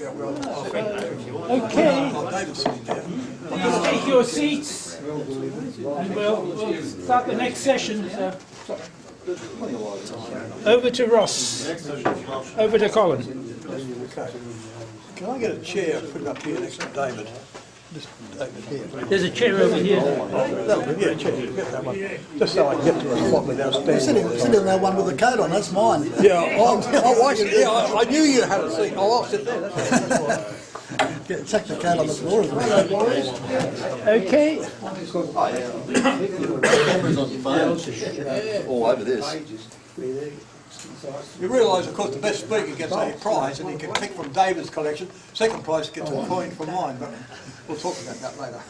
Okay, please take your seats and we'll start the next session. Over to Ross. Over to Colin. Can I get a chair, put it up here next to David? Just David here. There's a chair over here. Yeah, chair, get that one. Just so I can get to a spot without standing. Sit in that one with the coat on, that's mine. Yeah, I knew you had a seat. I'll sit there. Take the coat on the floor as well. Okay. Cameras on your phone. All over this. You realise, of course, the best speaker gets a prize, and he can pick from David's collection. Second prize gets a coin from mine, but we'll talk about that later.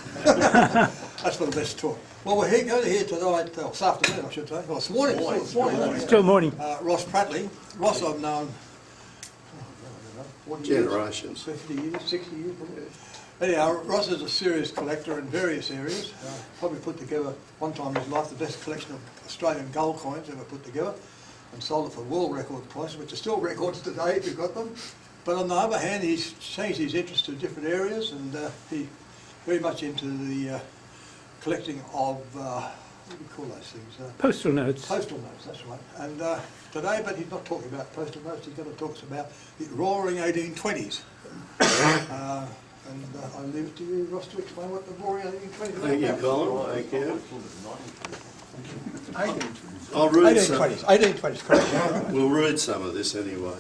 That's for the best talk. Well, we're here tonight, or this afternoon, I should say. Well, this morning. Still morning. Ross Prattley. Ross I've known Generations. 50 years, 60 years. Anyhow, Ross is a serious collector in various areas. Probably put together, one time in his life, the best collection of Australian gold coins ever put together, and sold it for world record prices, which are still records today if you've got them. But on the other hand, he's changed his interest to different areas, and he's very much into the collecting of, what do you call those things? Postal notes. Postal notes, that's right. And today, but he's not talking about postal notes, he's going to talk about the roaring 1820s. I'll leave it to you, Ross, to explain what the roaring 1820s is. Thank you, Colin. Thank you. I'll 1820s, correct. We'll read some of this anyway.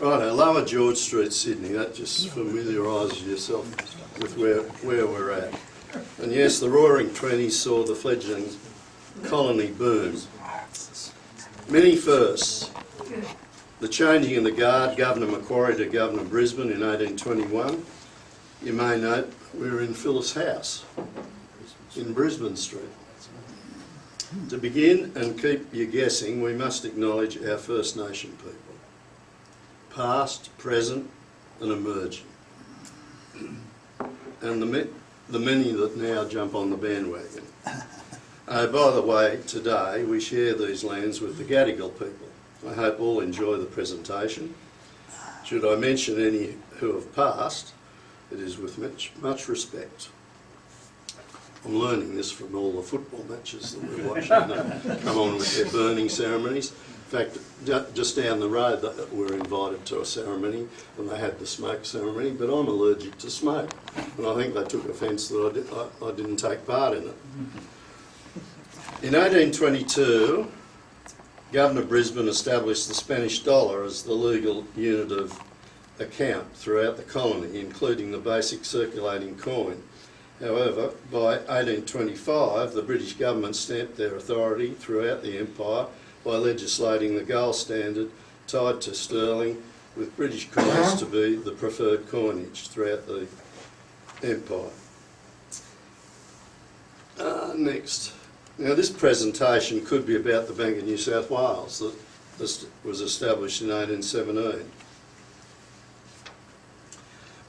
Right, Lower George Street, Sydney. That just familiarises yourself with where we're at. And yes, the Roaring Twenties saw the fledgling colony boom. Many firsts. The changing of the guard, Governor Macquarie to Governor Brisbane in 1821. You may note we're in Phyllis House in Brisbane Street. To begin and keep you guessing, we must acknowledge our First Nation people. Past, present and emerging. And the many that now jump on the bandwagon. By the way, today we share these lands with the Gadigal people. I hope all enjoy the presentation. Should I mention any who have passed, it is with much respect. I'm learning this from all the football matches that we're watching that come on with their burning ceremonies. In fact, just down the road we're invited to a ceremony and they had the smoke ceremony, but I'm allergic to smoke. And I think they took offence that I didn't take part in it. In 1822, Governor Brisbane established the Spanish dollar as the legal unit of account throughout the colony, including the basic circulating coin. However, by 1825, the British government stamped their authority throughout the empire by legislating the gold standard tied to sterling, with British coins to be the preferred coinage throughout the empire. Next. Now this presentation could be about the Bank of New South Wales that was established in 1817.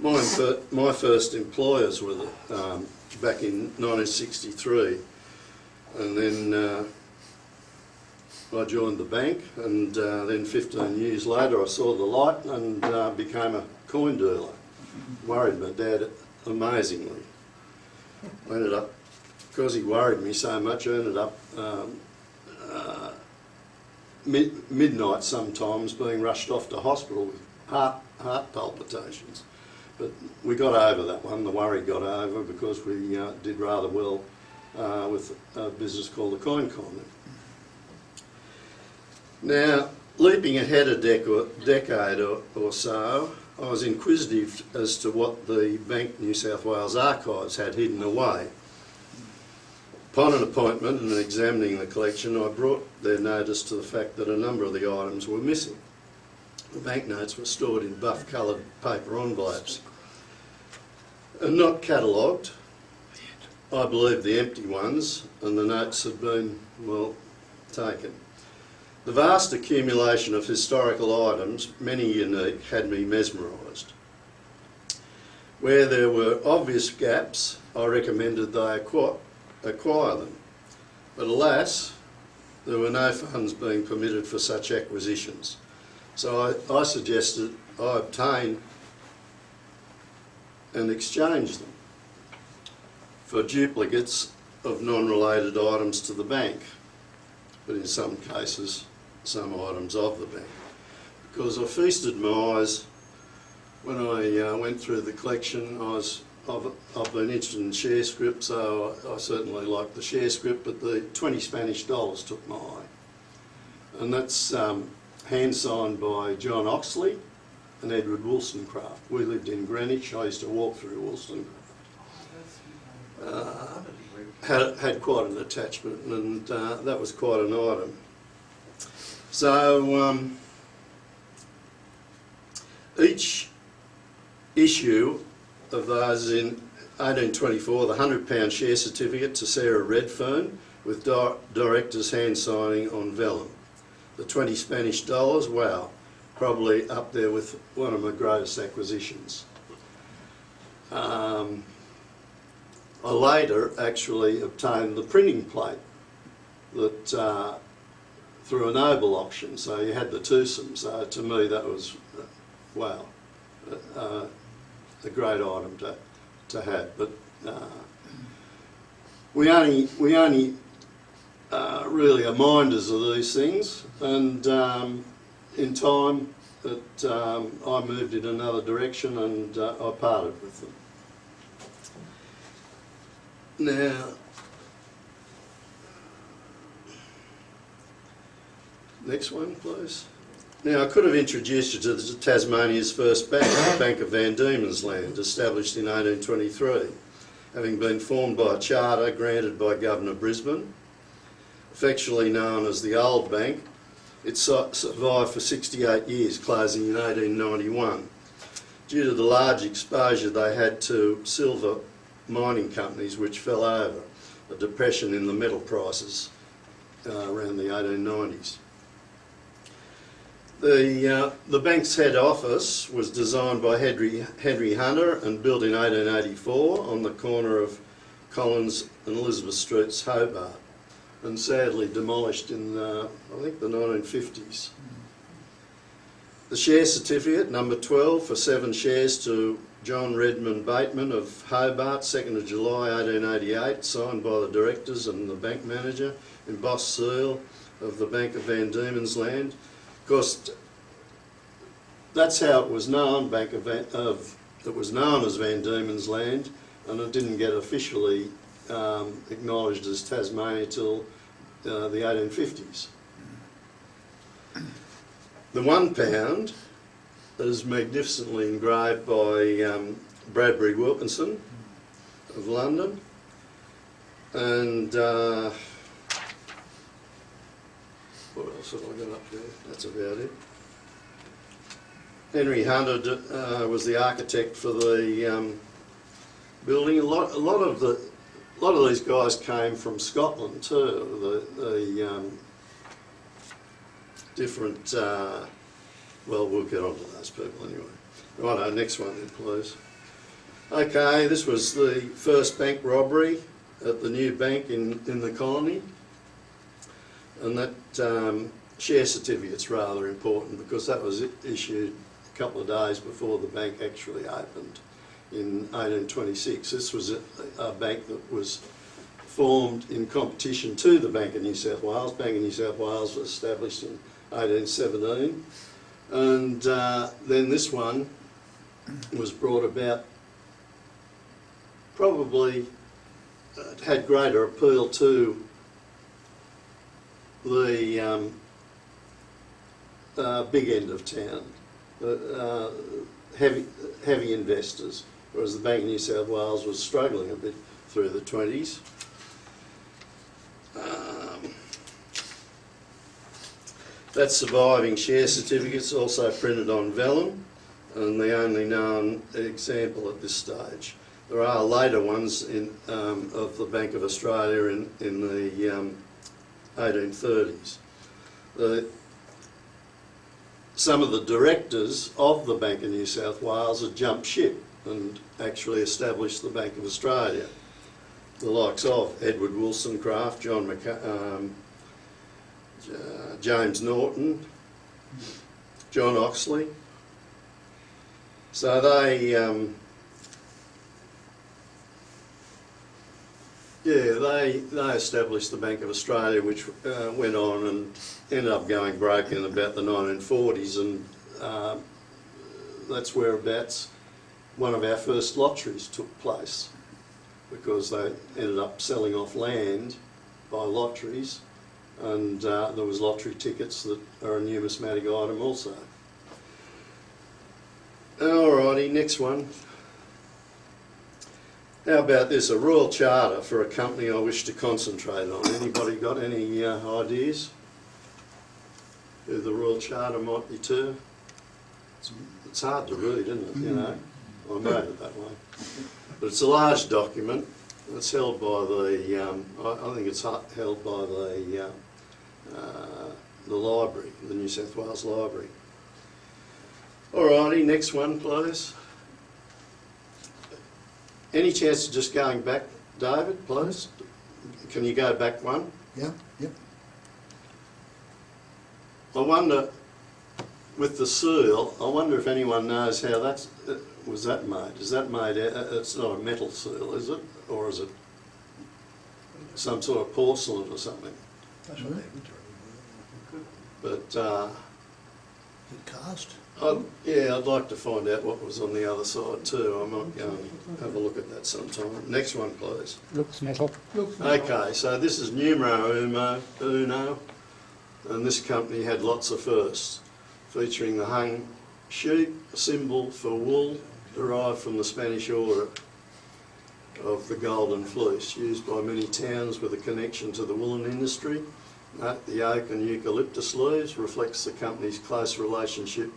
My first employers were back in 1963, and then I joined the bank, and then 15 years later I saw the light and became a coin dealer. Worried my dad amazingly. I ended up, because he worried me so much, I ended up midnight sometimes being rushed off to hospital with heart palpitations. But we got over that one, the worry got over, because we did rather well with a business called the Coin Colony. Now, leaping ahead a decade or so, I was inquisitive as to what the Bank New South Wales archives had hidden away. Upon an appointment and examining the collection, I brought their notice to the fact that a number of the items were missing. The banknotes were stored in buff-coloured paper envelopes and not catalogued. I believe the empty ones and the notes had been, well, taken. The vast accumulation of historical items, many unique, had me mesmerised. Where there were obvious gaps, I recommended they acquire them. But alas, there were no funds being permitted for such acquisitions. So I suggested I obtain and exchange them for duplicates of non-related items to the bank, but in some cases, some items of the bank. Because I feasted my eyes when I went through the collection. I've been interested in share script, so I certainly like the share script, but the 20 Spanish dollars took my eye. And that's hand signed by John Oxley and Edward Wollstonecraft. We lived in Greenwich. I used to walk through Wollstonecraft. Had quite an attachment, and that was quite an item. So each issue of those in 1824, the £100 share certificate to Sarah Redfern with director's hand signing on vellum. The 20 Spanish dollars, wow, probably up there with one of my greatest acquisitions. I later actually obtained the printing plate that through a noble auction, so you had the twosome. So to me that was, wow, a great item to have. But we only really are minders of these things, and in time that I moved in another direction and I parted with them. Now, next one, please. Now, I could have introduced you to Tasmania's first bank, the Bank of Van Diemen's Land, established in 1823, having been formed by a charter granted by Governor Brisbane, affectionately known as the Old Bank. It survived for 68 years, closing in 1891, due to the large exposure they had to silver mining companies which fell over, a depression in the metal prices around the 1890s. The bank's head office was designed by Henry Hunter and built in 1884 on the corner of Collins and Elizabeth Streets, Hobart, and sadly demolished in, I think, the 1950s. The share certificate, number 12, for 7 shares to John Redmond Bateman of Hobart, 2nd of July 1888, signed by the directors and the bank manager, embossed seal of the Bank of Van Diemen's Land. Of course, that's how it was known. It was known as Van Diemen's Land, and it didn't get officially acknowledged as Tasmania till the 1850s. The £1 is magnificently engraved by Bradbury Wilkinson of London, and what else have I got up there? That's about it. Henry Hunter was the architect for the building. A lot of these guys came from Scotland too. The different. Well, we'll get on to those people anyway. Righto, next one then, please. Okay, this was the first bank robbery at the new bank in the colony. And that share certificate's rather important because that was issued a couple of days before the bank actually opened in 1826. This was a bank that was formed in competition to the Bank of New South Wales. Bank of New South Wales was established in 1817. And then this one was brought about, probably had greater appeal to the big end of town, heavy investors, whereas the Bank of New South Wales was struggling a bit through the 20s. That surviving share certificate's also printed on vellum, and the only known example at this stage. There are later ones of the Bank of Australia in the 1830s. Some of the directors of the Bank of New South Wales had jumped ship and actually established the Bank of Australia. The likes of Edward Wollstonecraft, James Norton, John Oxley. So they Yeah, they established the Bank of Australia, which went on and ended up going broke in about the 1940s, and that's whereabouts one of our first lotteries took place, because they ended up selling off land by lotteries, and there was lottery tickets that are a numismatic item also. Alrighty, next one. How about this, a royal charter for a company I wish to concentrate on? Anybody got any ideas who the royal charter might be to? It's hard to read, isn't it, you know? I made it that way. But it's a large document. It's held by the, I think it's held by the library, the New South Wales Library. Alrighty, next one please. Any chance of just going back, David, please? Can you go back one? Yeah, yep. I wonder, with the seal, I wonder if anyone knows how that's, was that made? Is that made, it's not a metal seal, is it? Or is it some sort of porcelain or something? That's what they would do. But, Is it cast? yeah, I'd like to find out what was on the other side too. I might go and have a look at that sometime. Next one, please. Looks metal. Okay, so this is numero uno, and this company had lots of firsts, featuring the hung sheep, a symbol for wool derived from the Spanish order of the Golden Fleece, used by many towns with a connection to the woolen industry. Note the oak and eucalyptus leaves reflects the company's close relationship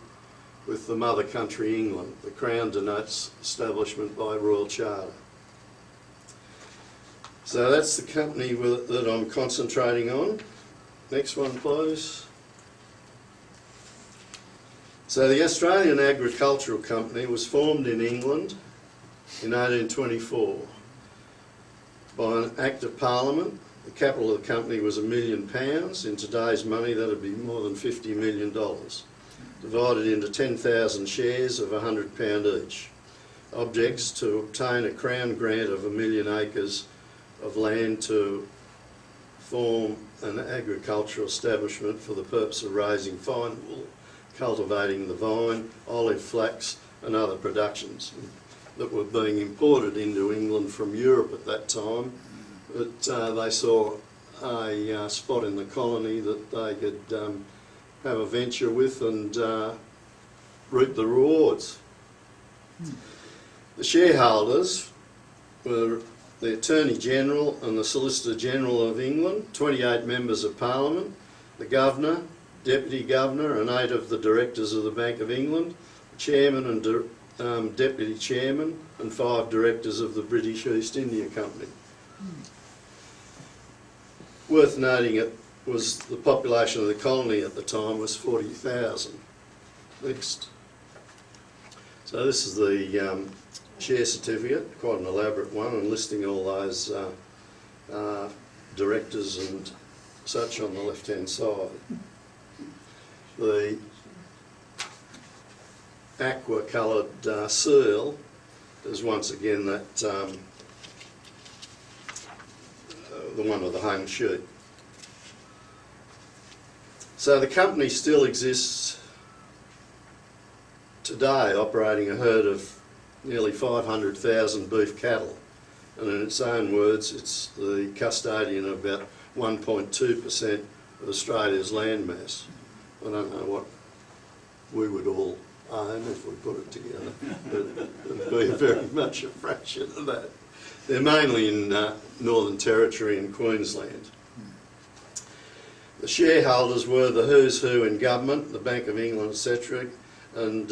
with the mother country England. The crown denotes establishment by royal charter. So that's the company that I'm concentrating on. Next one please. So the Australian Agricultural Company was formed in England in 1824 by an Act of Parliament. The capital of the company was £1 million. In today's money that would be more than $50 million. Divided into 10,000 shares of £100 each. Objects to obtain a Crown grant of 1 million acres of land to form an agricultural establishment for the purpose of raising fine wool, cultivating the vine, olive, flax and other productions that were being imported into England from Europe at that time. But they saw a spot in the colony that they could have a venture with and reap the rewards. The shareholders were the Attorney General and the Solicitor General of England, 28 members of Parliament, the Governor, Deputy Governor and 8 of the Directors of the Bank of England, Chairman and Deputy Chairman and 5 Directors of the British East India Company. Worth noting it was the population of the colony at the time was 40,000. Next. So this is the share certificate, quite an elaborate one, and listing all those directors and such on the left-hand side. The aqua coloured seal is once again that the one with the hung sheep. So the company still exists today, operating a herd of nearly 500,000 beef cattle, and in its own words it's the custodian of about 1.2% of Australia's land mass. I don't know what we would all own if we put it together, but it would be very much a fraction of that. They're mainly in Northern Territory and Queensland. The shareholders were the who's who in government, the Bank of England, etc. And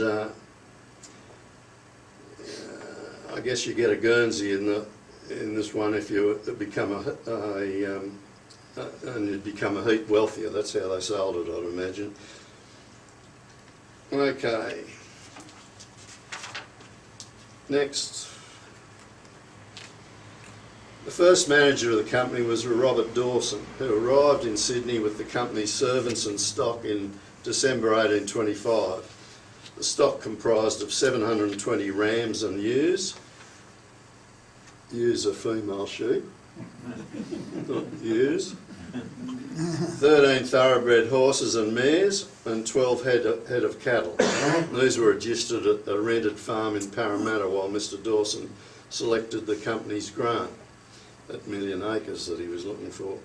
I guess you get a Guernsey in this one if you become and you'd become a heap wealthier. That's how they sold it, I'd imagine. Okay. Next. The first manager of the company was Robert Dawson, who arrived in Sydney with the company's servants and stock in December 1825. The stock comprised of 720 rams and ewes. Ewes are female sheep. not ewes. 13 thoroughbred horses and mares, and 12 head of cattle. These were registered at a rented farm in Parramatta while Mr Dawson selected the company's grant, that 1 million acres that he was looking for,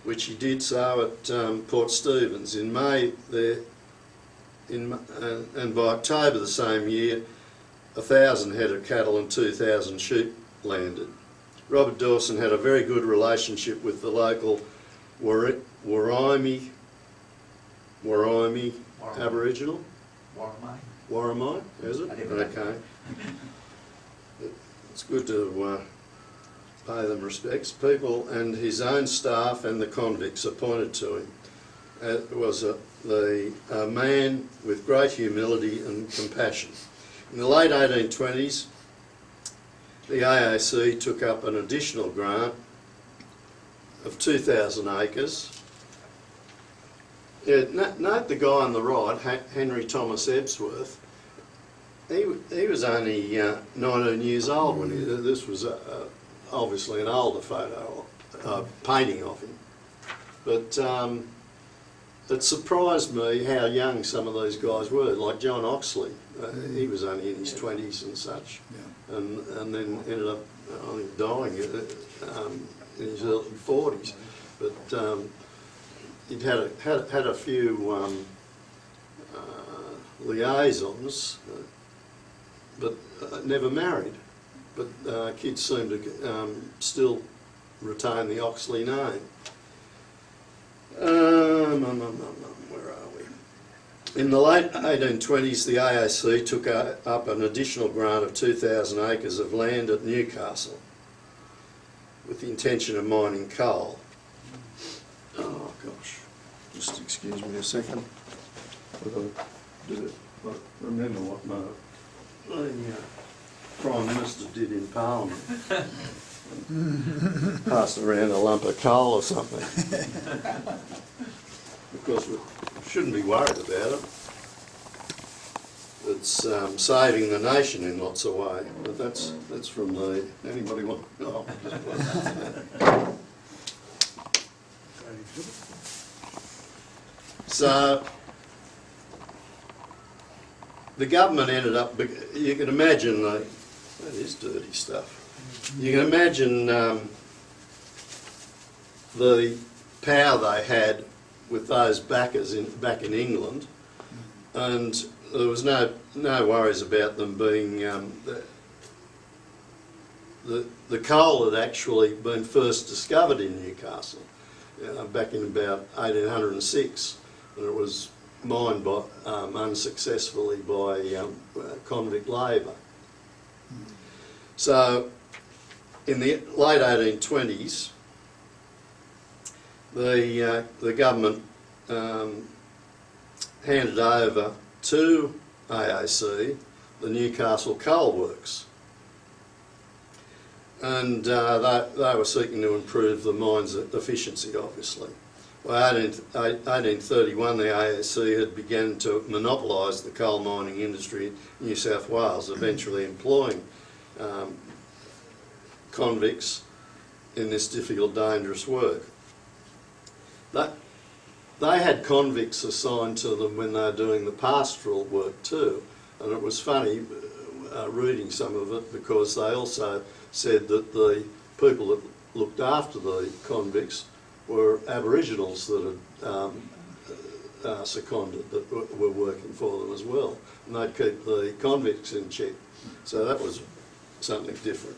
which he did so at Port Stephens in May there. And by October the same year, 1,000 head of cattle and 2,000 sheep landed. Robert Dawson had a very good relationship with the local Warraimi Aboriginal? Warramai, is it? Okay. It's good to pay them respects. People and his own staff and the convicts appointed to him. It was a man with great humility and compassion. In the late 1820s, the AAC took up an additional grant of 2,000 acres. Yeah, note the guy on the right, Henry Thomas Ebsworth. He was only 19 years old when this was obviously an older photo, painting of him. But it surprised me how young some of these guys were, like John Oxley. He was only in his 20s and such, yeah. and then ended up, I think, dying in his early 40s. But he'd had a few liaisons, but never married. But kids seem to still retain the Oxley name. Where are we? In the late 1820s, the AAC took up an additional grant of 2,000 acres of land at Newcastle with the intention of mining coal. Oh gosh, just excuse me a second. Remember what the Prime Minister did in Parliament. Pass around a lump of coal or something. Of course, we shouldn't be worried about it. It's saving the nation in lots of ways. But that's from the... Anybody want... Oh, so, the government ended up... You can imagine... that is dirty stuff. You can imagine the power they had with those backers back in England, and there was no worries about them being the coal had actually been first discovered in Newcastle back in about 1806, and it was mined by, unsuccessfully by convict labour. So in the late 1820s, the government handed over to AAC the Newcastle Coal Works, and they were seeking to improve the mine's efficiency, obviously. By 1831, the AAC had begun to monopolise the coal mining industry in New South Wales, eventually employing convicts in this difficult, dangerous work. They had convicts assigned to them when they were doing the pastoral work too, and it was funny reading some of it, because they also said that the people that looked after the convicts were Aboriginals that had seconded, that were working for them as well, and they'd keep the convicts in check. So that was something different.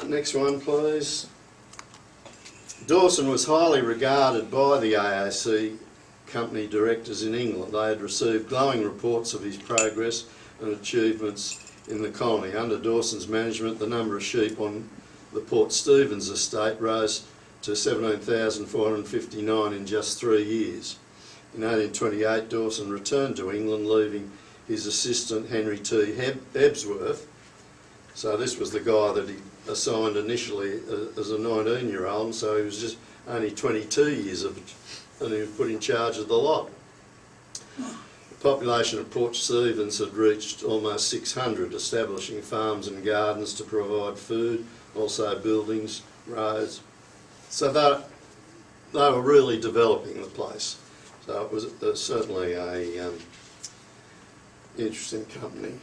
Next one, please. Dawson was highly regarded by the AAC company directors in England. They had received glowing reports of his progress and achievements in the colony. Under Dawson's management, the number of sheep on the Port Stephens estate rose to 17,459 in just 3 years. In 1828, Dawson returned to England, leaving his assistant Henry T. Ebsworth. So this was the guy that he assigned initially as a 19-year-old, and so he was just only 22 years of it, and he was put in charge of the lot. The population of Port Stephens had reached almost 600, establishing farms and gardens to provide food, also buildings, roads. So they were really developing the place. So it was certainly a interesting company.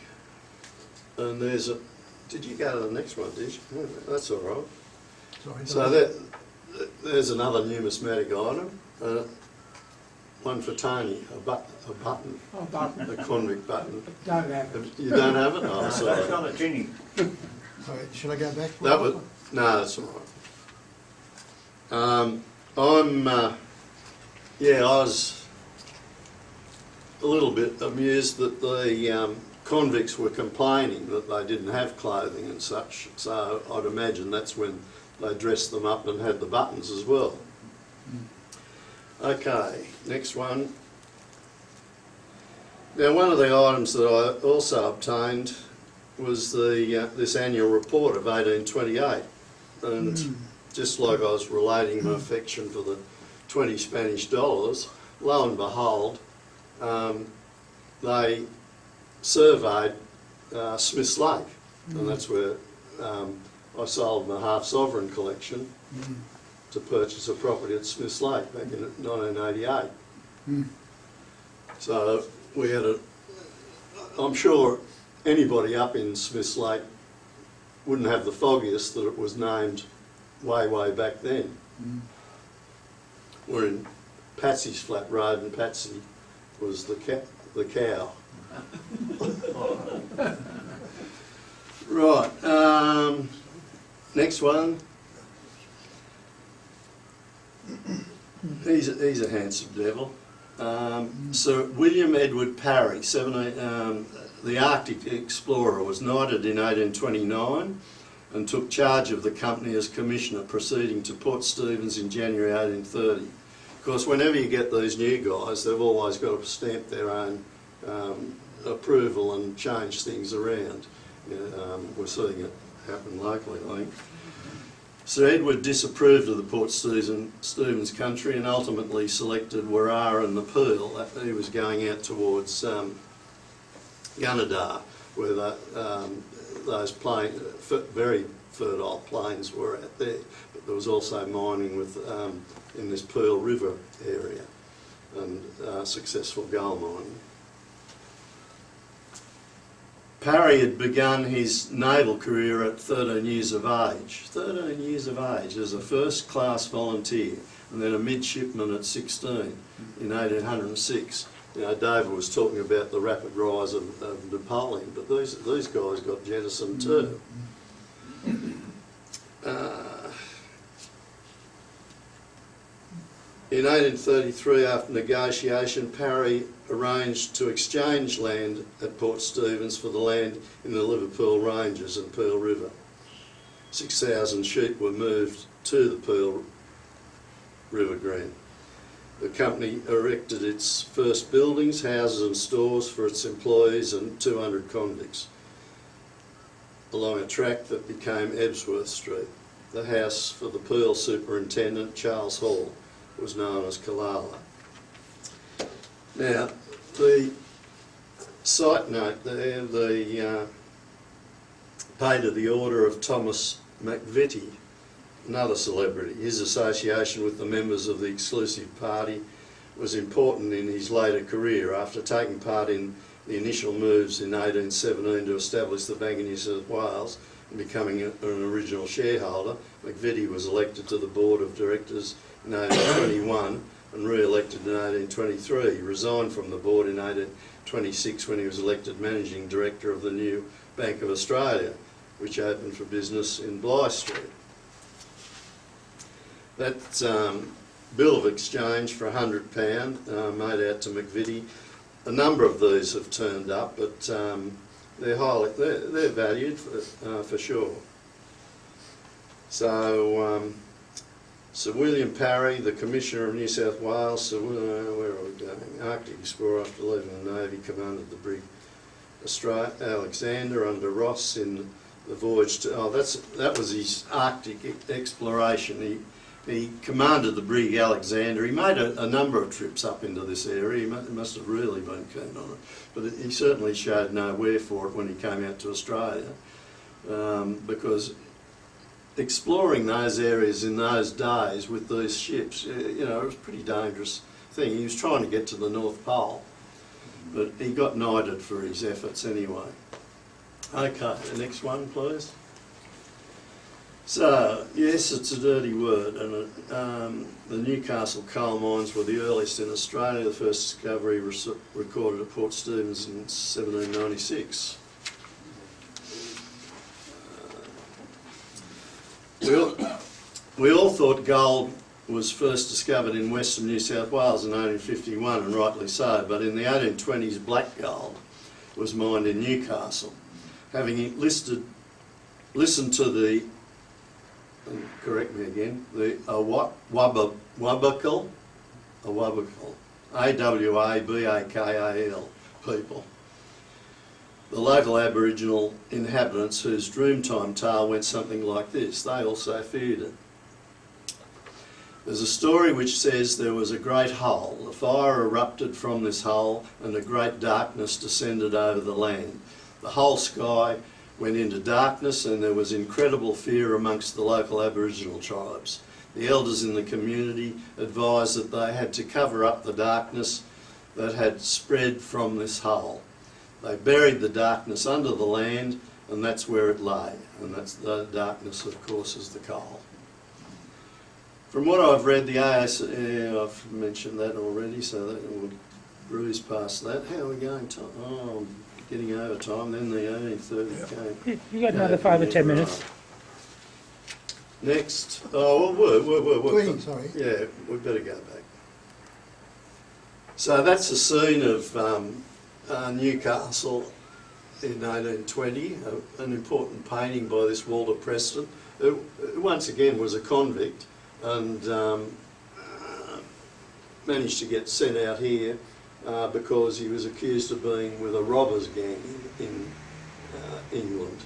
And there's a, did you go to the next one, did you? Oh, that's all right. Sorry, So there's another numismatic item. One for Tony, a button, Oh, button. a convict button. Don't have it. You don't have it? Oh, That's sorry. not a tinny. Sorry, should I go back? That was, no, that's all right. I was a little bit amused that the convicts were complaining that they didn't have clothing and such, so I'd imagine that's when they dressed them up and had the buttons as well. Okay, next one. Now, one of the items that I also obtained was the this annual report of 1828, and just like I was relating my affection for the 20 Spanish dollars, lo and behold, they surveyed Smith's Lake, and that's where I sold my half-sovereign collection to purchase a property at Smith's Lake back in 1988. So we had I'm sure anybody up in Smith's Lake wouldn't have the foggiest that it was named way back then. We're in Patsy's Flat Road, and Patsy was the cow. Right, next one. He's a handsome devil. Sir William Edward Parry, the Arctic explorer, was knighted in 1829 and took charge of the company as commissioner, proceeding to Port Stephens in January 1830. Of course, whenever you get these new guys, they've always got to stamp their own approval and change things around. We're seeing it happen locally, I think. Sir Edward disapproved of the Port Stephens country and ultimately selected Warrara and the Peel. He was going out towards Gunnedah, where those very fertile plains were out there. But there was also mining in this Peel River area and successful gold mining. Parry had begun his naval career at 13 years of age. 13 years of age as a first-class volunteer, and then a midshipman at 16 in 1806. You know, David was talking about the rapid rise of Napoleon, but these guys got jettisoned too. In 1833, after negotiation, Parry arranged to exchange land at Port Stephens for the land in the Liverpool Ranges and Peel River. 6,000 sheep were moved to the Peel River Green. The company erected its first buildings, houses and stores for its employees and 200 convicts along a track that became Ebsworth Street. The house for the Peel Superintendent, Charles Hall, was known as Kalala. Now, the site note there, the paid to the order of Thomas McVitie, another celebrity. His association with the members of the exclusive party was important in his later career. After taking part in the initial moves in 1817 to establish the Bank of New South Wales and becoming an original shareholder, McVitie was elected to the board of directors in 1821 and re-elected in 1823. He resigned from the board in 1826 when he was elected managing director of the new Bank of Australia, which opened for business in Bligh Street. That bill of exchange for £100 made out to McVitie. A number of these have turned up, but they're valued for sure. So Sir William Parry, the Commissioner of New South Wales, where are we going? Arctic explorer after leaving the Navy, commanded the brig Alexander under Ross in the voyage to. That was his Arctic exploration. He commanded the brig Alexander. He made a number of trips up into this area. He must have really been keen on it, but he certainly showed no wear for it when he came out to Australia, because exploring those areas in those days with these ships, you know, it was a pretty dangerous thing. He was trying to get to the North Pole, but he got knighted for his efforts anyway. Okay, the next one, please. So, yes, it's a dirty word, and the Newcastle coal mines were the earliest in Australia. The first discovery recorded at Port Stephens in 1796. We all thought gold was first discovered in Western New South Wales in 1851, and rightly so, but in the 1820s black gold was mined in Newcastle. Having listened to the, and correct me again, the Awabakal, A-W-A-B-A-K-A-L people, the local Aboriginal inhabitants whose Dreamtime tale went something like this. They also feared it. There's a story which says there was a great hole. The fire erupted from this hole and a great darkness descended over the land. The whole sky went into darkness and there was incredible fear amongst the local Aboriginal tribes. The elders in the community advised that they had to cover up the darkness that had spread from this hole. They buried the darkness under the land, and that's where it lay. And that's the darkness, of course, is the coal. From what I've read, the AAC, I've mentioned that already, so that we'll breeze past that. How are we going? Oh, I'm getting over time. Then the 18:30 came. You got another 5 or 10 minutes. Next. Oh, Green, sorry. Yeah, we better go back. So that's the scene of Newcastle in 1820, an important painting by this Walter Preston, who once again was a convict and managed to get sent out here because he was accused of being with a robbers gang in England,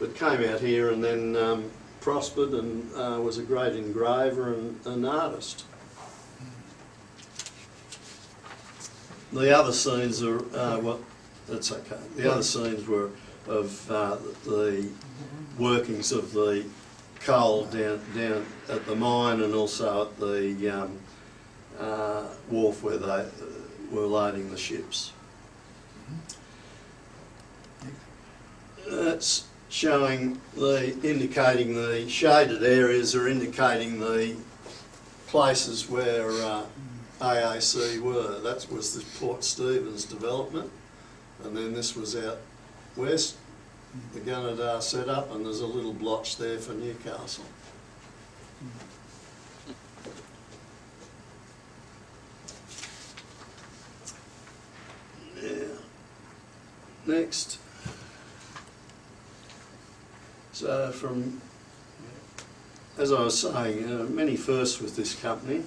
but came out here and then prospered and was a great engraver and an artist. The other scenes are, that's okay. The other scenes were of the workings of the coal down at the mine and also at the wharf where they were loading the ships. That's showing indicating the shaded areas are indicating the places where AAC were. That was the Port Stephens development, and then this was out west, the Gunnedah set up, and there's a little blotch there for Newcastle. Yeah. Next. So from, as I was saying, many firsts with this company.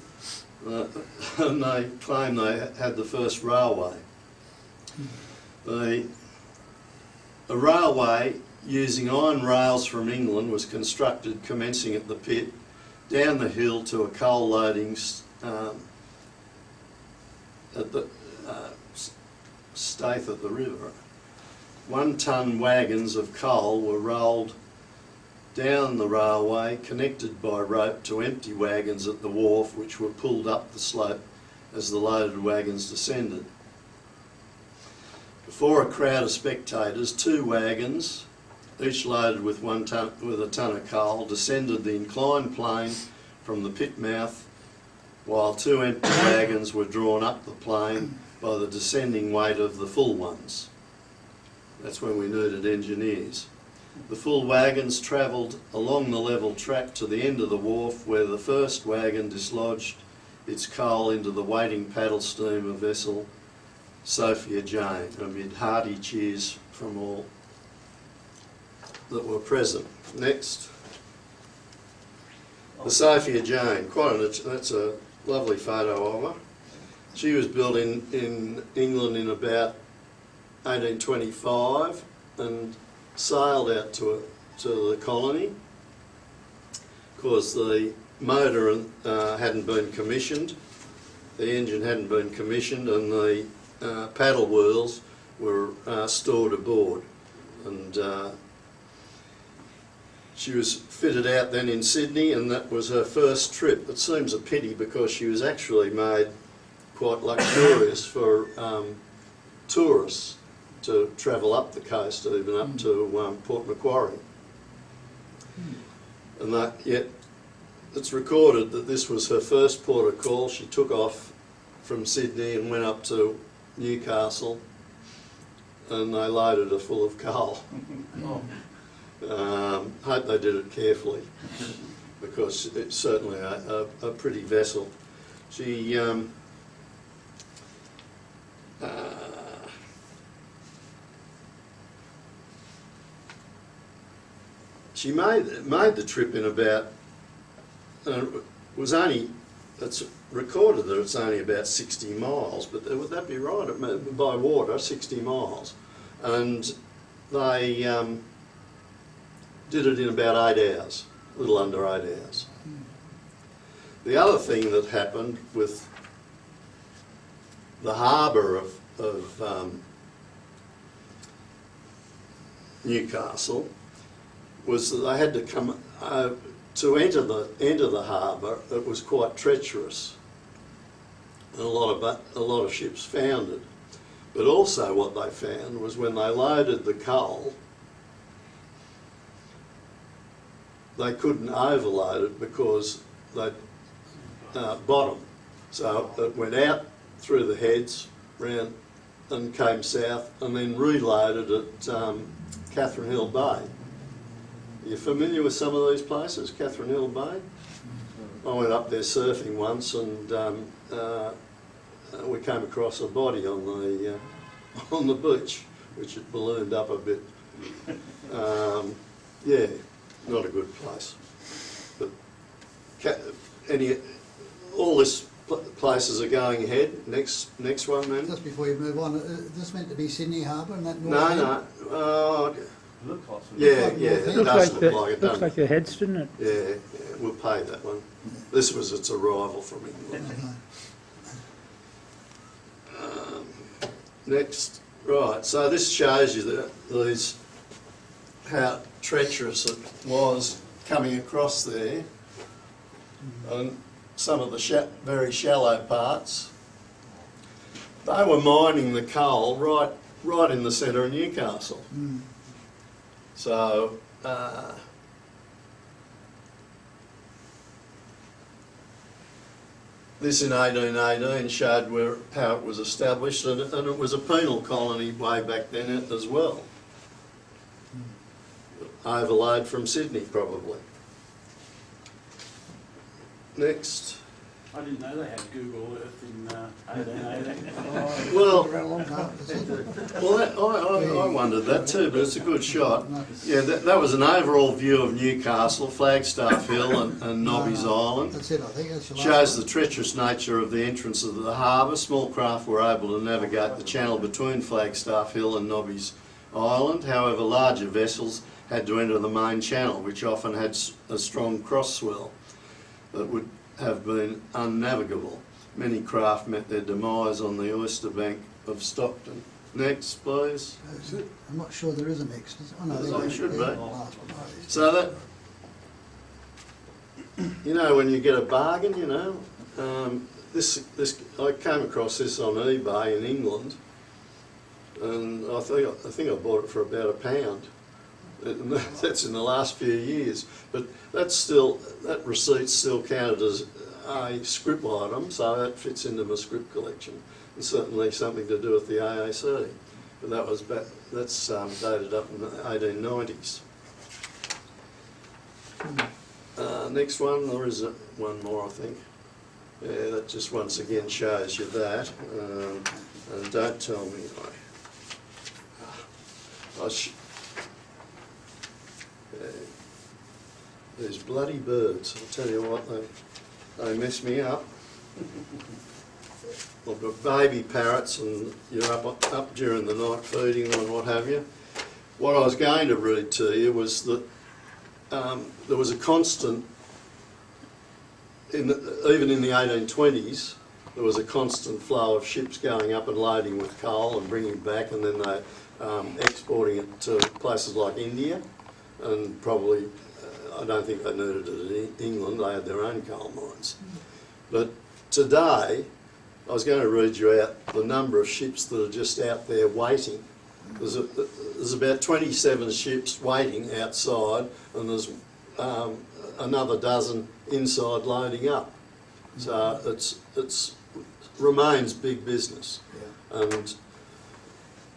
And they claim they had the first railway. A railway using iron rails from England was constructed commencing at the pit, down the hill to a coal loading at the Staith at the river. 1 tonne wagons of coal were rolled down the railway, connected by rope to empty wagons at the wharf, which were pulled up the slope as the loaded wagons descended. Before a crowd of spectators, 2 wagons, each loaded with a tonne of coal, descended the inclined plane from the pit mouth, while 2 empty wagons were drawn up the plane by the descending weight of the full ones. That's when we needed engineers. The full wagons travelled along the level track to the end of the wharf, where the first wagon dislodged its coal into the waiting paddle steamer vessel Sophia Jane, amid hearty cheers from all that were present. Next. The Sophia Jane, that's a lovely photo of her. She was built in England in about 1825 and sailed out to the colony. Of course, the motor hadn't been commissioned, the engine hadn't been commissioned, and the paddle wheels were stored aboard. And She was fitted out then in Sydney, and that was her first trip. It seems a pity because she was actually made quite luxurious for tourists to travel up the coast, even up to Port Macquarie. And that, yet it's recorded that this was her first port of call. She took off from Sydney and went up to Newcastle, and they loaded her full of coal. Hope they did it carefully, because it's certainly a pretty vessel. She she made the trip in about, was only, it's recorded that it's only about 60 miles, but would that be right? By water, 60 miles. And they did it in about 8 hours, a little under 8 hours. The other thing that happened with the harbour of Newcastle was that they had to come to enter the harbour. It was quite treacherous, and a lot of ships foundered. But also, what they found was when they loaded the coal, they couldn't overload it because they'd bottom. So it went out through the heads, round and came south, and then reloaded at Catherine Hill Bay. Are you familiar with some of these places, Catherine Hill Bay? I went up there surfing once, and we came across a body on the beach, which had ballooned up a bit. Yeah, not a good place. But all this places are going ahead. Next one, then. Just before you move on, this meant to be Sydney Harbour and that north end? No. Yeah, it Looks does like look like it, looks doesn't like it? the heads, didn't it? Yeah, we'll pay that one. This was its arrival from England. Next, right, so this shows you that how treacherous it was coming across there, and some of the very shallow parts. They were mining the coal right in the centre of Newcastle. So this in 1818 showed how it was established, and it was a penal colony way back then as well. Overload from Sydney, probably. Next. I didn't know they had Google Earth in 1880. Well, No, I wondered that too, but it's a good shot. Yeah, that was an overall view of Newcastle, Flagstaff Hill and Nobby's Island. that's it, I think. That's your last Shows one. the treacherous nature of the entrance of the harbour. Small craft were able to navigate the channel between Flagstaff Hill and Nobby's Island. However, larger vessels had to enter the main channel, which often had a strong cross swell that would have been unnavigable. Many craft met their demise on the oyster bank of Stockton. Next, please. I'm not sure there is a next. Oh, no, There should be. the last one. Oh, yes. So that, you know, when you get a bargain, you know, I came across this on eBay in England, and I think I bought it for about £1. And that's in the last few years, but that receipt's still counted as a scrip item, so that fits into my scrip collection, and certainly something to do with the AAC. But that's dated up in the 1890s. Next one, there is one more, I think. Yeah, that just once again shows you that, and don't tell me these bloody birds, I'll tell you what, they mess me up. I've got baby parrots, and you're up during the night feeding them and what have you. What I was going to read to you was that there was a constant, even in the 1820s, there was a constant flow of ships going up and loading with coal and bringing back, and then they exporting it to places like India and probably I don't think they needed it in England, they had their own coal mines. But today, I was going to read you out the number of ships that are just out there waiting. There's about 27 ships waiting outside, and there's another dozen inside loading up. So it's remains big business, and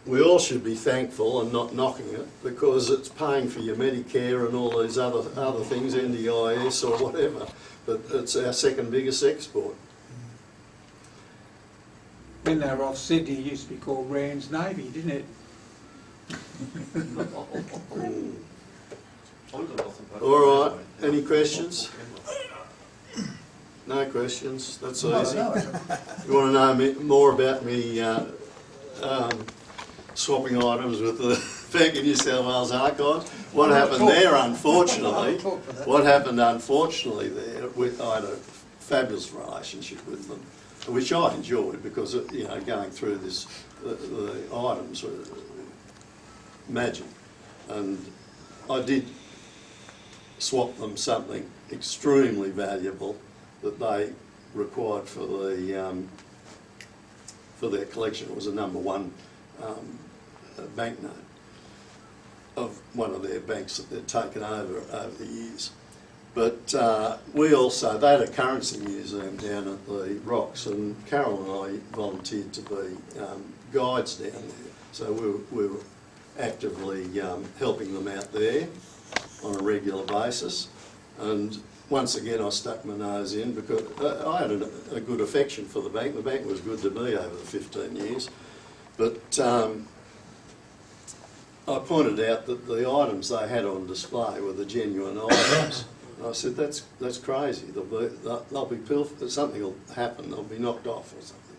we all should be thankful and not knocking it, because it's paying for your Medicare and all these other things, NDIS or whatever. But it's our second biggest export. When they were off Sydney, it used to be called Rand's Navy, didn't it? All right. Any questions? No questions. That's easy. You want to know more about me swapping items with the Bank of New South Wales Archives? What happened there, unfortunately? What happened, unfortunately, there? I had a fabulous relationship with them, which I enjoyed because going through this, the items were magic, and I did swap them something extremely valuable that they required for their collection. It was a #1 banknote of one of their banks that they'd taken over the years. But we also, they had a currency museum down at the Rocks, and Carol and I volunteered to be guides down there. So we were actively helping them out there on a regular basis. And once again, I stuck my nose in because I had a good affection for the bank. The bank was good to me over the 15 years. But I pointed out that the items they had on display were the genuine items. And I said, that's crazy. They'll be pilfered, something will happen, they'll be knocked off or something.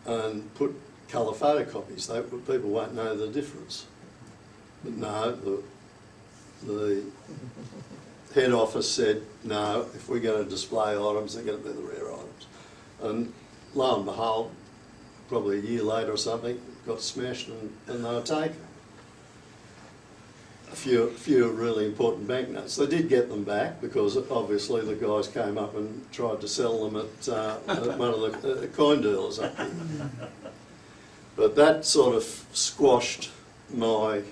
And put colour photocopies, people won't know the difference. But no, the head office said, no, if we're going to display items, they're going to be the rare items. And lo and behold, probably a year later or something, got smashed and they were taken. A few really important banknotes. They did get them back because obviously the guys came up and tried to sell them at one of the coin dealers up here. But that sort of squashed my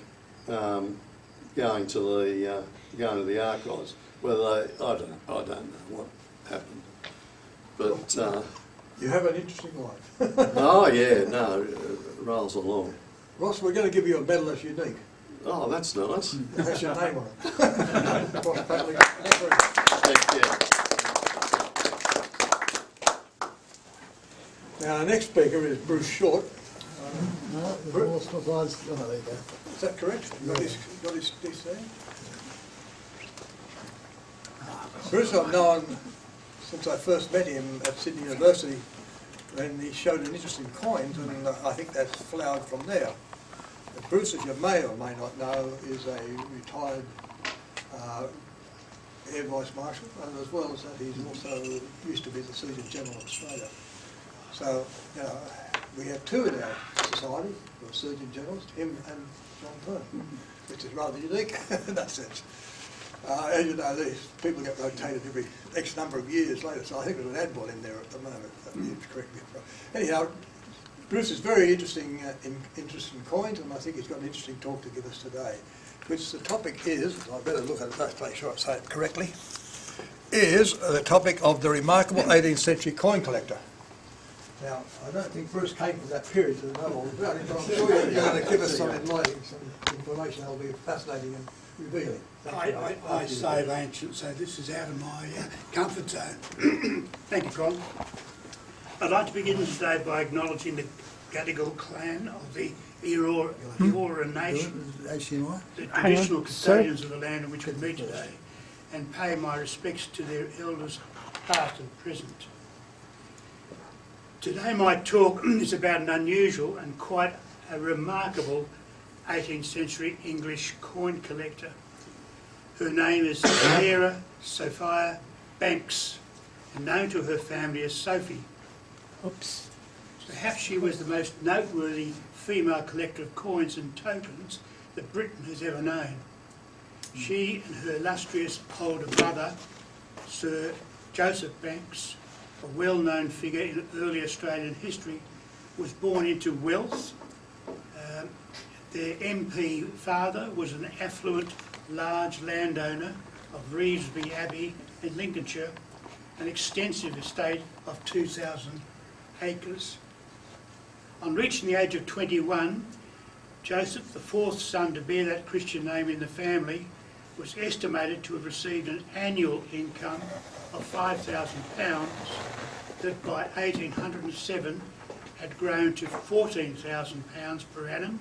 going to the archives. Whether I don't know what happened, but You have an interesting life. oh yeah, no, it rolls along. Ross, we're going to give you a medal as unique. Oh, that's nice. That's your name on it. Ross Patley. Thank you. Now, our next speaker is Bruce Short. No, there's more stuff on. Oh, there you go. Is that correct? You got his there? Bruce, I've known since I first met him at Sydney University when he showed an interest in coins, and I think that's flowered from there. But Bruce, as you may or may not know, is a retired Air Vice Marshal, and as well as that, he's also used to be the Surgeon General of Australia. So, we have two in our society who are Surgeon Generals, him and John Byrne, which is rather unique in that sense. As you know, these people get rotated every X number of years later, so I think there's an Admiral in there at the moment. Correct me if I'm wrong. Anyhow, Bruce is very interested in coins, and I think he's got an interesting talk to give us today, which the topic is, I better look at it to make sure I say it correctly, is the topic of the remarkable 18th century coin collector. Now, I don't think Bruce came from that period to know all about it, but I'm sure you're going to give us some enlightening, some information that will be fascinating and revealing. I save ancient, so this is out of my comfort zone. Thank you, Con. I'd like to begin today by acknowledging the Gadigal clan of the Eora Nation, the traditional custodians of the land in which we meet today, and pay my respects to their elders past and present. Today my talk is about an unusual and quite a remarkable 18th century English coin collector. Her name is Sarah Sophia Banks, and known to her family as Sophie. Oops. Perhaps she was the most noteworthy female collector of coins and tokens that Britain has ever known. She and her illustrious older brother, Sir Joseph Banks, a well-known figure in early Australian history, was born into wealth. Their MP father was an affluent, large landowner of Reevesby Abbey in Lincolnshire, an extensive estate of 2,000 acres. On reaching the age of 21, Joseph, the fourth son to bear that Christian name in the family, was estimated to have received an annual income of £5,000 that by 1807 had grown to £14,000 per annum,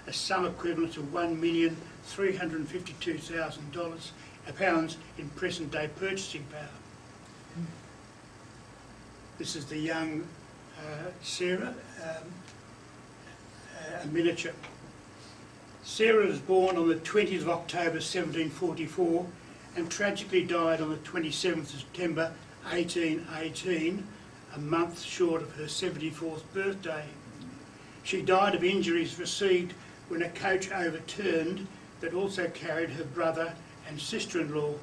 a sum equivalent to £1,352,000 in present-day purchasing power. This is the young Sarah, a miniature. Sarah was born on the 20th of October 1744 and tragically died on the 27th of September 1818, a month short of her 74th birthday. She died of injuries received when a coach overturned that also carried her brother and sister-in-law.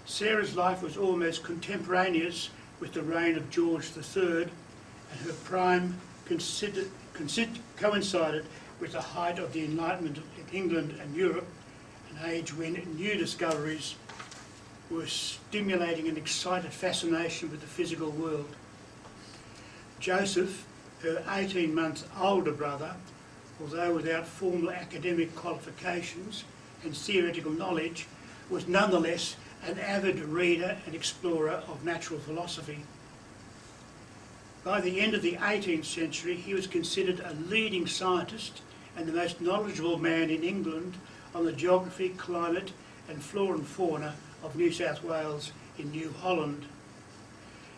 Sarah's life was almost contemporaneous with the reign of George III, and her prime coincided with the height of the Enlightenment in England and Europe, an age when new discoveries were stimulating an excited fascination with the physical world. Joseph, her 18-month older brother, although without formal academic qualifications and theoretical knowledge, was nonetheless an avid reader and explorer of natural philosophy. By the end of the 18th century, he was considered a leading scientist and the most knowledgeable man in England on the geography, climate and flora and fauna of New South Wales in New Holland.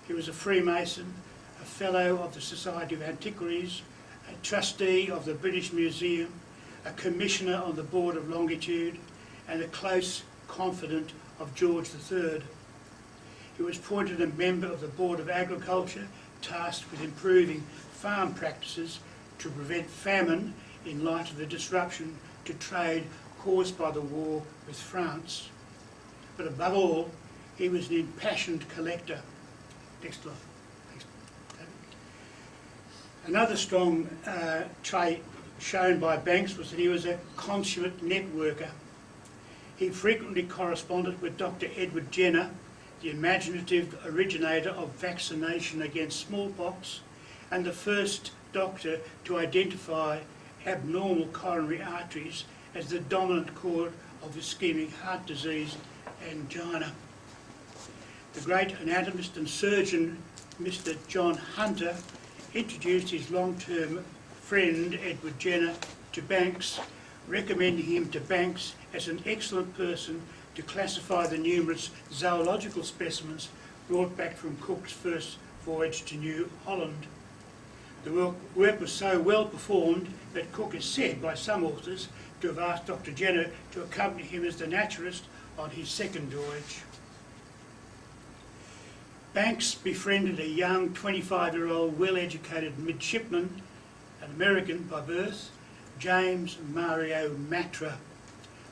He was a Freemason, a Fellow of the Society of Antiquaries, a Trustee of the British Museum, a Commissioner on the Board of Longitude and a close confidant of George III. He was appointed a member of the Board of Agriculture, tasked with improving farm practices to prevent famine in light of the disruption to trade caused by the war with France. But above all, he was an impassioned collector. Next slide. Another strong trait shown by Banks was that he was a consummate networker. He frequently corresponded with Dr. Edward Jenner, the imaginative originator of vaccination against smallpox and the first doctor to identify abnormal coronary arteries as the dominant cause of ischemic heart disease, angina. The great anatomist and surgeon, Mr. John Hunter, introduced his long-term friend, Edward Jenner, to Banks, recommending him to Banks as an excellent person to classify the numerous zoological specimens brought back from Cook's first voyage to New Holland. The work was so well performed that Cook is said by some authors to have asked Dr. Jenner to accompany him as the naturalist on his second voyage. Banks befriended a young 25-year-old well-educated midshipman, an American by birth, James Mario Matra,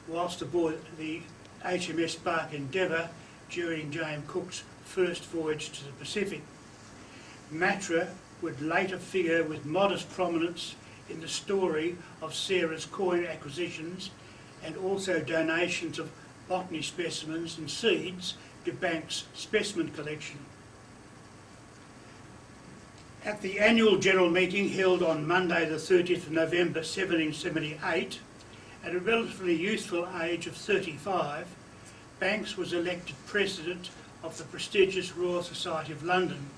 whilst aboard the HMS bark Endeavour during James Cook's first voyage to the Pacific. Matra would later figure with modest prominence in the story of Sarah's coin acquisitions and also donations of botany specimens and seeds to Banks' specimen collection. At the annual general meeting held on Monday the 30th of November 1778, at a relatively youthful age of 35, Banks was elected President of the prestigious Royal Society of London,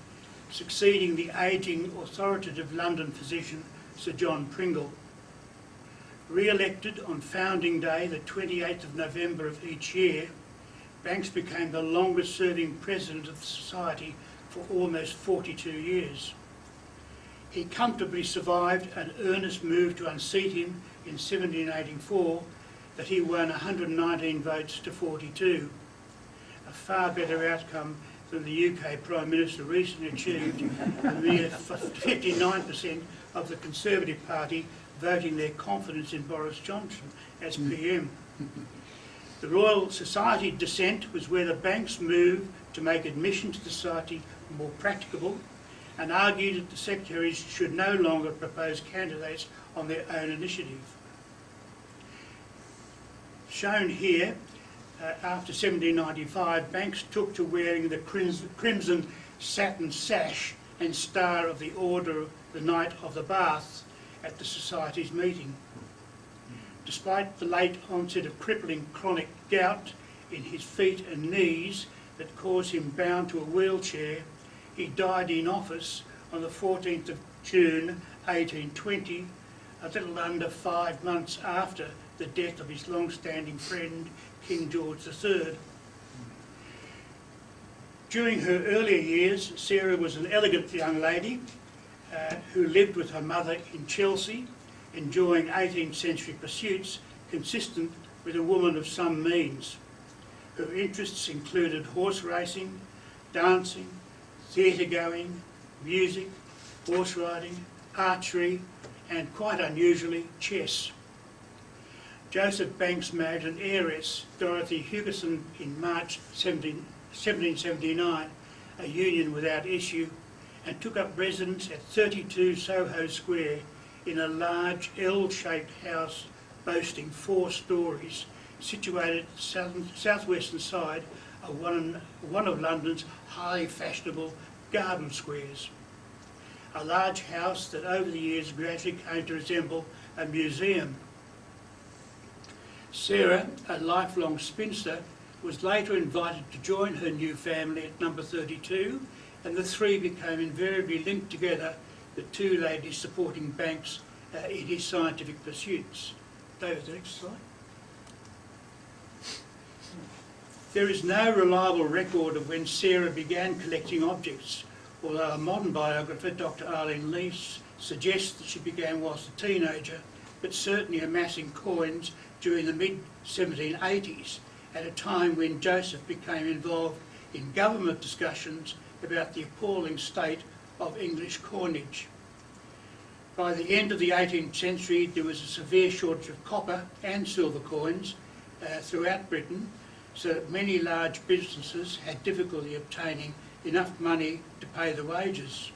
succeeding the ageing authoritative London physician Sir John Pringle. Re-elected on founding day, the 28th of November of each year, Banks became the longest-serving president of the Society for almost 42 years. He comfortably survived an earnest move to unseat him in 1784 that he won 119 votes to 42, a far better outcome than the UK Prime Minister recently achieved, a mere 59% of the Conservative Party voting their confidence in Boris Johnson as PM. The Royal Society dissent was where the banks moved to make admission to the society more practicable and argued that the secretaries should no longer propose candidates on their own initiative. Shown here, after 1795, banks took to wearing the crimson satin sash and star of the Order of the Knight of the Bath at the Society's meeting. Despite the late onset of crippling chronic gout in his feet and knees that caused him bound to a wheelchair, he died in office on the 14th of June 1820, a little under 5 months after the death of his long-standing friend King George III. During her earlier years, Sarah was an elegant young lady who lived with her mother in Chelsea, enjoying 18th century pursuits consistent with a woman of some means. Her interests included horse racing, dancing, theatre going, music, horse riding, archery, and quite unusually, chess. Joseph Banks married an heiress, Dorothy Hugerson, in March 1779, a union without issue, and took up residence at 32 Soho Square in a large L-shaped house boasting 4 stories, situated at the southwestern side of one of London's highly fashionable garden squares. A large house that over the years gradually came to resemble a museum. Sarah, a lifelong spinster, was later invited to join her new family at number 32, and the three became invariably linked together, the two ladies supporting Banks in his scientific pursuits. David, the next slide. There is no reliable record of when Sarah began collecting objects, although a modern biographer, Dr. Arlene Leese, suggests that she began whilst a teenager, but certainly amassing coins during the mid-1780s, at a time when Joseph became involved in government discussions about the appalling state of English coinage. By the end of the 18th century, there was a severe shortage of copper and silver coins throughout Britain, so that many large businesses had difficulty obtaining enough money to pay the wages.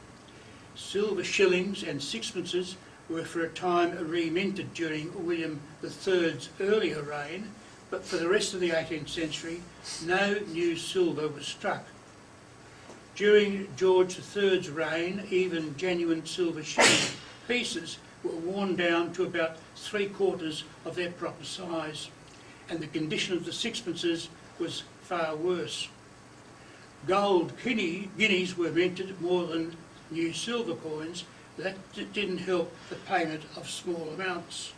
Silver shillings and sixpences were for a time reminted during William III's earlier reign, but for the rest of the 18th century, no new silver was struck. During George III's reign, even genuine silver shilling pieces were worn down to about 3/4 of their proper size, and the condition of the sixpences was far worse. Gold guineas were minted more than new silver coins, but that didn't help the payment of small amounts.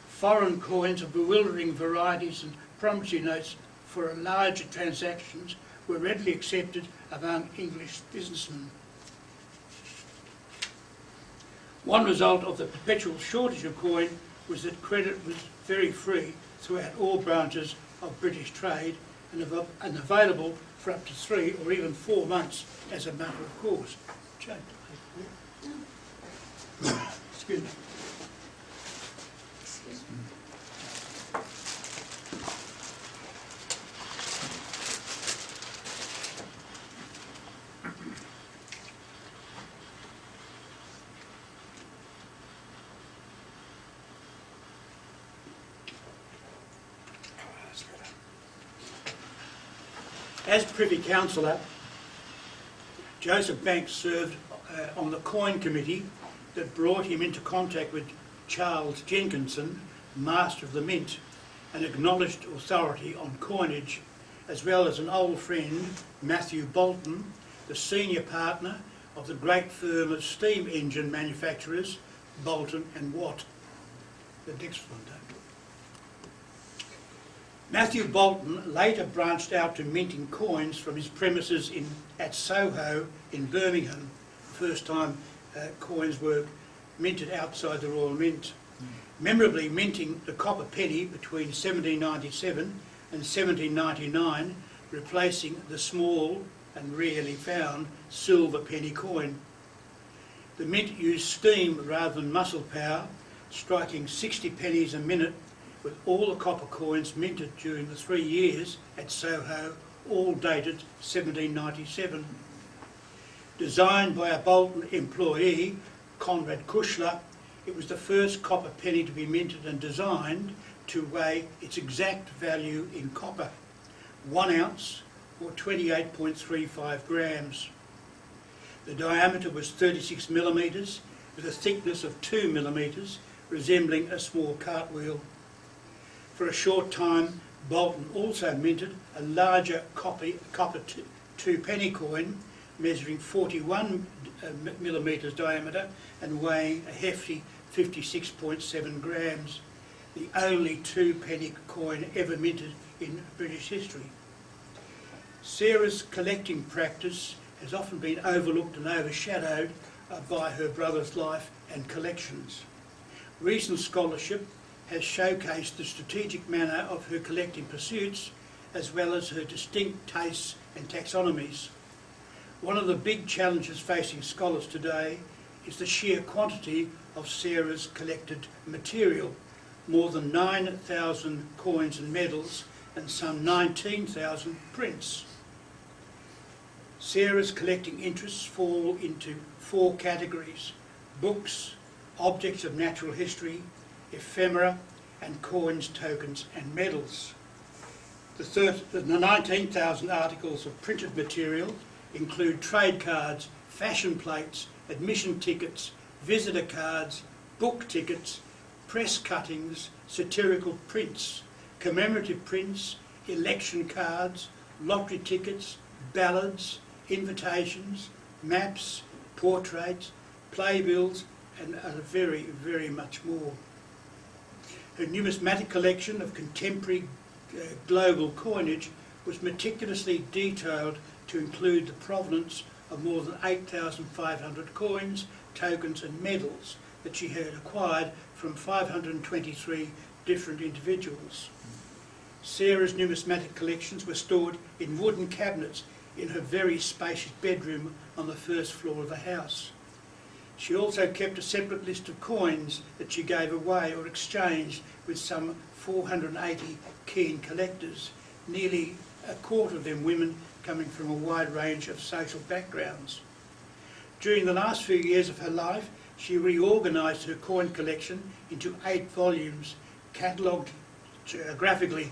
Foreign coins of bewildering varieties and promissory notes for larger transactions were readily accepted among English businessmen. One result of the perpetual shortage of coin was that credit was very free throughout all branches of British trade and available for up to 3 or even 4 months as a matter of course. Excuse me. As Privy Councillor, Joseph Banks served on the Coin Committee that brought him into contact with Charles Jenkinson, Master of the Mint, an acknowledged authority on coinage, as well as an old friend, Matthew Bolton, the senior partner of the great firm of steam engine manufacturers, Bolton and Watt. The next one, Dave. Matthew Bolton later branched out to minting coins from his premises at Soho in Birmingham, the first time coins were minted outside the Royal Mint, memorably minting the copper penny between 1797 and 1799, replacing the small and rarely found silver penny coin. The Mint used steam rather than muscle power, striking 60 pennies a minute, with all the copper coins minted during the 3 years at Soho, all dated 1797. Designed by a Bolton employee, Conrad Kushler, it was the first copper penny to be minted and designed to weigh its exact value in copper, 1 ounce or 28.35 grams. The diameter was 36 millimetres with a thickness of 2 millimetres, resembling a small cartwheel. For a short time, Bolton also minted a larger copper 2-penny coin measuring 41 millimetres diameter and weighing a hefty 56.7 grams, the only 2-penny coin ever minted in British history. Sarah's collecting practice has often been overlooked and overshadowed by her brother's life and collections. Recent scholarship has showcased the strategic manner of her collecting pursuits, as well as her distinct tastes and taxonomies. One of the big challenges facing scholars today is the sheer quantity of Sarah's collected material, more than 9,000 coins and medals and some 19,000 prints. Sarah's collecting interests fall into 4 categories: books, objects of natural history, ephemera, and coins, tokens and medals. The 19,000 articles of printed material include trade cards, fashion plates, admission tickets, visitor cards, book tickets, press cuttings, satirical prints, commemorative prints, election cards, lottery tickets, ballads, invitations, maps, portraits, playbills, and very, very much more. Her numismatic collection of contemporary global coinage was meticulously detailed to include the provenance of more than 8,500 coins, tokens and medals that she had acquired from 523 different individuals. Sarah's numismatic collections were stored in wooden cabinets in her very spacious bedroom on the first floor of the house. She also kept a separate list of coins that she gave away or exchanged with some 480 keen collectors, nearly a quarter of them women coming from a wide range of social backgrounds. During the last few years of her life, she reorganised her coin collection into 8 volumes, catalogued graphically.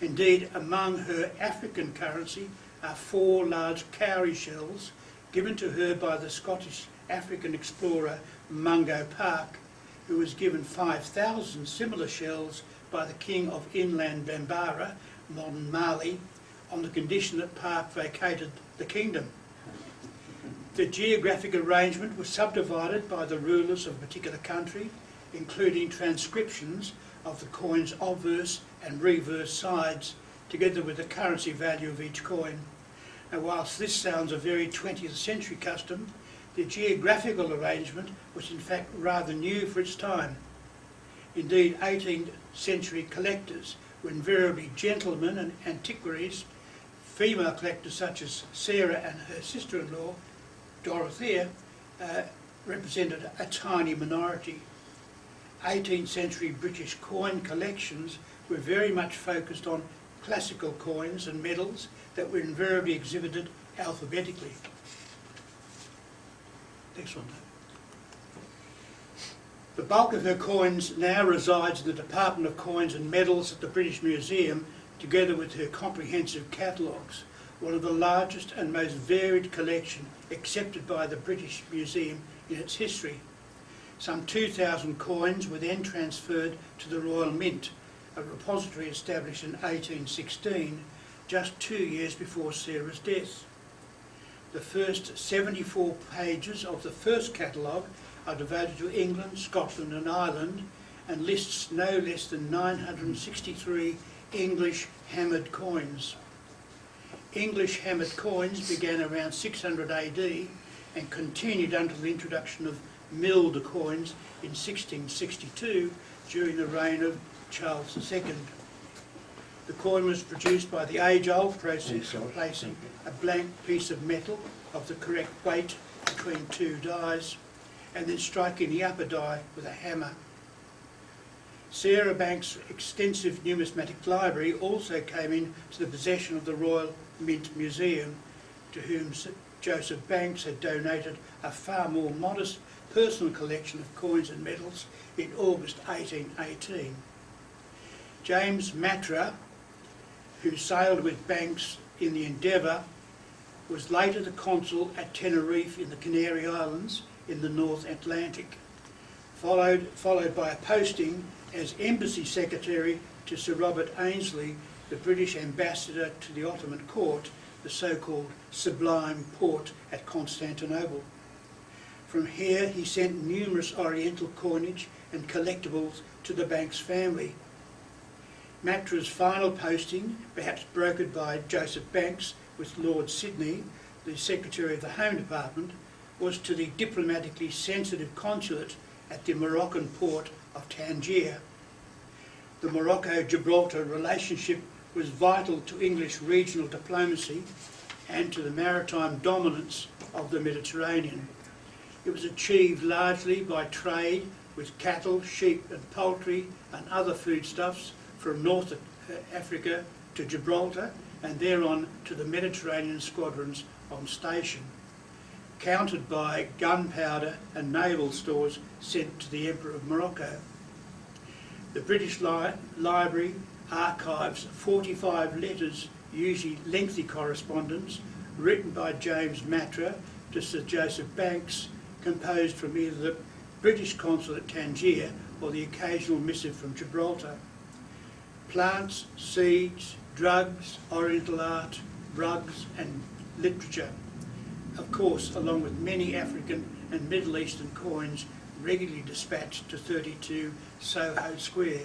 Indeed, among her African currency are 4 large cowrie shells given to her by the Scottish African explorer Mungo Park, who was given 5,000 similar shells by the King of Inland Bambara, modern Mali, on the condition that Park vacated the kingdom. The geographic arrangement was subdivided by the rulers of a particular country, including transcriptions of the coin's obverse and reverse sides, together with the currency value of each coin. Now, whilst this sounds a very 20th century custom, the geographical arrangement was in fact rather new for its time. Indeed, 18th century collectors were invariably gentlemen and antiquaries. Female collectors such as Sarah and her sister-in-law, Dorothea, represented a tiny minority. 18th century British coin collections were very much focused on classical coins and medals that were invariably exhibited alphabetically. Next one. The bulk of her coins now resides in the Department of Coins and Medals at the British Museum, together with her comprehensive catalogues, one of the largest and most varied collection accepted by the British Museum in its history. Some 2,000 coins were then transferred to the Royal Mint, a repository established in 1816, just 2 years before Sarah's death. The first 74 pages of the first catalogue are devoted to England, Scotland and Ireland, and lists no less than 963 English hammered coins. English hammered coins began around 600 AD and continued until the introduction of milled coins in 1662 during the reign of Charles II. The coin was produced by the age-old process of placing a blank piece of metal of the correct weight between 2 dies and then striking the upper die with a hammer Sarah Banks' extensive numismatic library also came into the possession of the Royal Mint Museum, to whom Joseph Banks had donated a far more modest personal collection of coins and medals in August 1818. James Matra, who sailed with Banks in the Endeavour, was later the consul at Tenerife in the Canary Islands in the North Atlantic, followed by a posting as Embassy Secretary to Sir Robert Ainslie, the British ambassador to the Ottoman court, the so-called Sublime Porte at Constantinople. From here he sent numerous Oriental coinage and collectibles to the Banks family. Matra's final posting, perhaps brokered by Joseph Banks with Lord Sidney, the Secretary of the Home Department, was to the diplomatically sensitive consulate at the Moroccan port of Tangier. The Morocco-Gibraltar relationship was vital to English regional diplomacy and to the maritime dominance of the Mediterranean. It was achieved largely by trade with cattle, sheep and poultry and other foodstuffs from North Africa to Gibraltar and thereon to the Mediterranean squadrons on station, countered by gunpowder and naval stores sent to the Emperor of Morocco. The British Library archives 45 letters, usually lengthy correspondence, written by James Matra to Sir Joseph Banks, composed from either the British consul at Tangier or the occasional missive from Gibraltar. Plants, seeds, drugs, Oriental art, rugs and literature, of course, along with many African and Middle Eastern coins regularly dispatched to 32 Soho Square.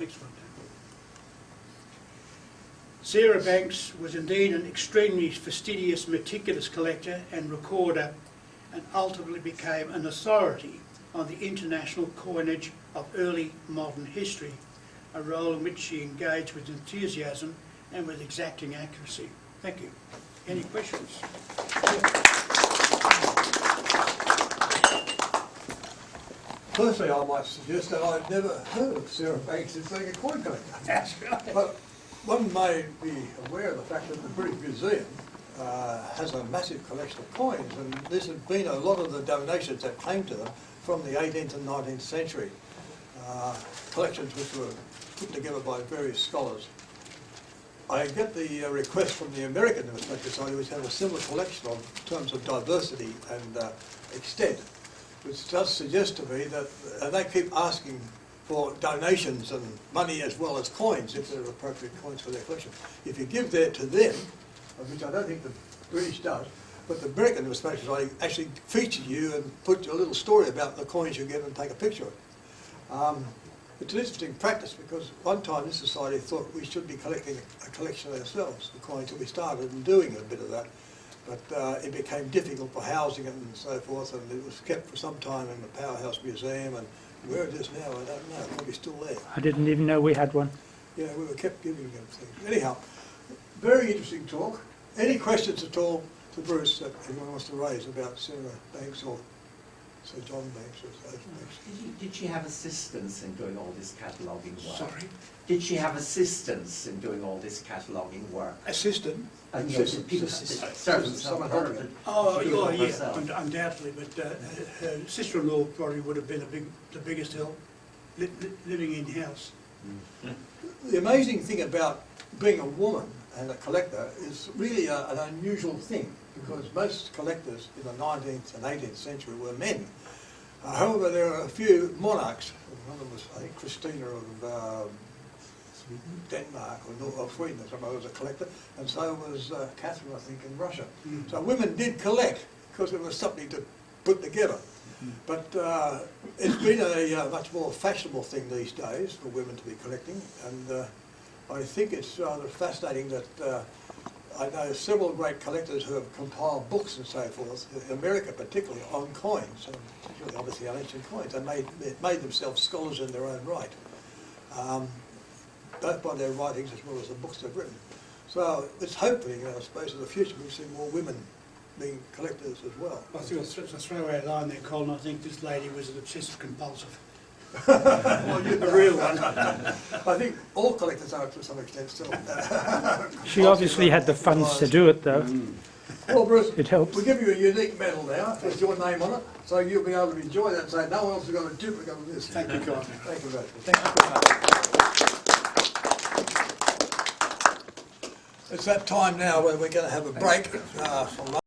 Next one. Sarah Banks was indeed an extremely fastidious, meticulous collector and recorder, and ultimately became an authority on the international coinage of early modern history, a role in which she engaged with enthusiasm and with exacting accuracy. Thank you. Any questions? Firstly, I might suggest that I'd never heard of Sarah Banks as being a coin collector. That's right. But one may be aware of the fact that the British Museum has a massive collection of coins, and this has been a lot of the donations that came to them from the 18th and 19th century, collections which were put together by various scholars. I get the request from the American Numismatic Society, which have a similar collection in terms of diversity and extent, which does suggest to me that they keep asking for donations and money as well as coins, if they're appropriate coins for their collection. If you give that to them, which I don't think the British does, but the American Numismatic Society actually feature you and put a little story about the coins you get and take a picture of it. It's an interesting practice because one time this society thought we should be collecting a collection ourselves, the coins, and we started and doing a bit of that. But it became difficult for housing it and so forth, and it was kept for some time in the Powerhouse Museum, and where it is now, I don't know, probably still there. I didn't even know we had one. Yeah, we were kept giving them things. Anyhow, very interesting talk. Any questions at all to Bruce that anyone wants to raise about Sarah Banks or Sir John Banks or those Banks? Did she have assistance in doing all this cataloguing work? Sorry? Did she have assistance in doing all this cataloguing work? Assistant? And servants Someone helped helped her. her. Oh, She did it yeah, herself. undoubtedly, but her sister-in-law probably would have been the biggest help, living in-house. The amazing thing about being a woman and a collector is really an unusual thing, because most collectors in the 19th and 18th century were men. However, there are a few monarchs. One of them was, I think, Christina of Denmark or Sweden, or somebody was a collector, and so was Catherine, I think, in Russia. So women did collect because it was something to put together. But it's been a much more fashionable thing these days for women to be collecting, and I think it's rather fascinating that I know several great collectors who have compiled books and so forth, in America particularly, on coins, and particularly obviously on ancient coins. They made themselves scholars in their own right, both by their writings as well as the books they've written. So it's hopefully, I suppose, in the future we'll see more women being collectors as well. I think it's a throwaway line there, Colin. I think this lady was an obsessive compulsive. Well, you're The real one. I think all collectors are to some extent still. She obviously had the funds to do it, though. Well, Bruce, It helps. we'll give you a unique medal now. There's your name on it, so you'll be able to enjoy that and say, no one else has got a duplicate of this. Thank you, Colin. Thank you very much. It's that time now where we're going to have a break from